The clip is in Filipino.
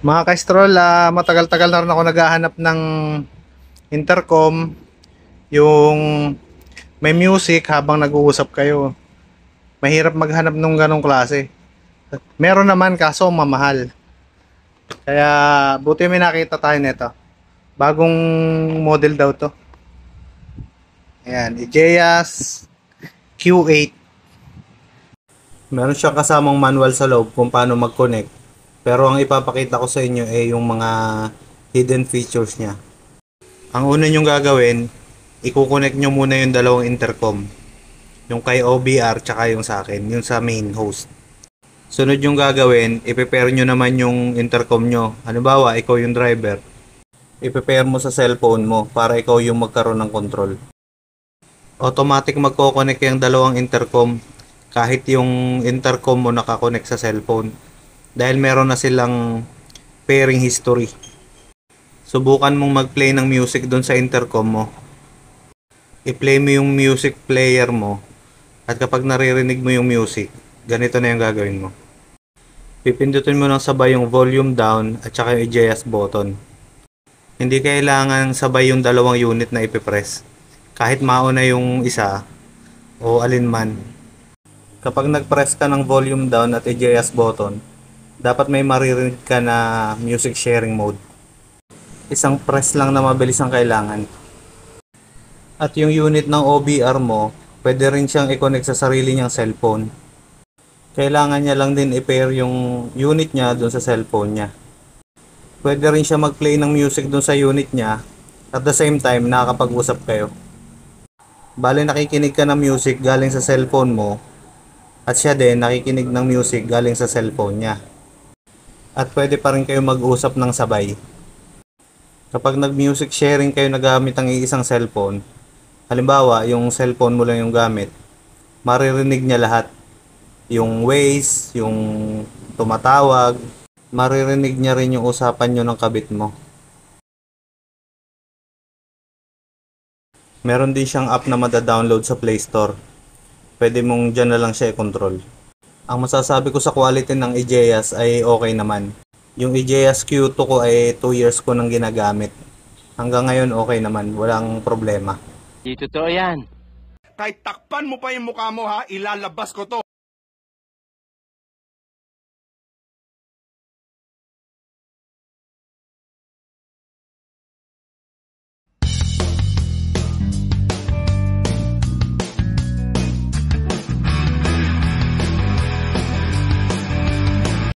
Mga ka-stroll, matagal-tagal na rin ako naghahanap ng intercom, yung may music habang nag-uusap kayo. Mahirap maghanap nung ganong klase. Meron naman kaso mamahal. Kaya buti may nakita tayo nito. Bagong model daw to. Ayan, IGEAS Q8. Meron siyang kasamang manual sa loob kung paano mag-connect. Pero ang ipapakita ko sa inyo ay yung mga hidden features niya. Ang una nyong gagawin, i-connect nyo muna yung dalawang intercom. Yung kay OBR tsaka yung sa akin, yung sa main host. Sunod yung gagawin, i-prepare nyo naman yung intercom nyo. Halimbawa, ikaw yung driver. I-prepare mo sa cellphone mo para ikaw yung magkaroon ng control. Automatic magko-connect yung dalawang intercom kahit yung intercom mo nakakonect sa cellphone. Dahil meron na silang pairing history. Subukan mong mag-play ng music doon sa intercom mo. I-play mo yung music player mo at kapag naririnig mo yung music, ganito na yung gagawin mo. Pipindutin mo ng sabay yung volume down at saka yung adjust button. Hindi kailangan sabay yung dalawang unit na ipipress. Kahit mauna yung isa o alinman. Kapag nag-press ka ng volume down at adjust button, dapat may maririnig ka na music sharing mode. Isang press lang na mabilis ang kailangan. At yung unit ng OBR mo, pwede rin siyang i-connect sa sarili niyang cellphone. Kailangan niya lang din i-pair yung unit niya dun sa cellphone niya. Pwede rin siya mag-play ng music dun sa unit niya at the same time nakakapag-usap kayo. Bale nakikinig ka ng music galing sa cellphone mo at siya din nakikinig ng music galing sa cellphone niya. At pwede pa rin kayo mag-usap ng sabay. Kapag nag-music sharing kayo na gamit ang iisang cellphone, halimbawa yung cellphone mo lang yung gamit, maririnig niya lahat. Yung Waze, yung tumatawag, maririnig niya rin yung usapan nyo ng kabit mo. Meron din siyang app na mada-download sa Play Store. Pwede mong dyan na lang siya i-control. Ang masasabi ko sa quality ng IGEAS ay okay naman. Yung IGEAS Q2 ko ay 2 years ko nang ginagamit. Hanggang ngayon okay naman, walang problema. Di totoo yan. Kahit takpan mo pa yung mukha mo ha, ilalabas ko to.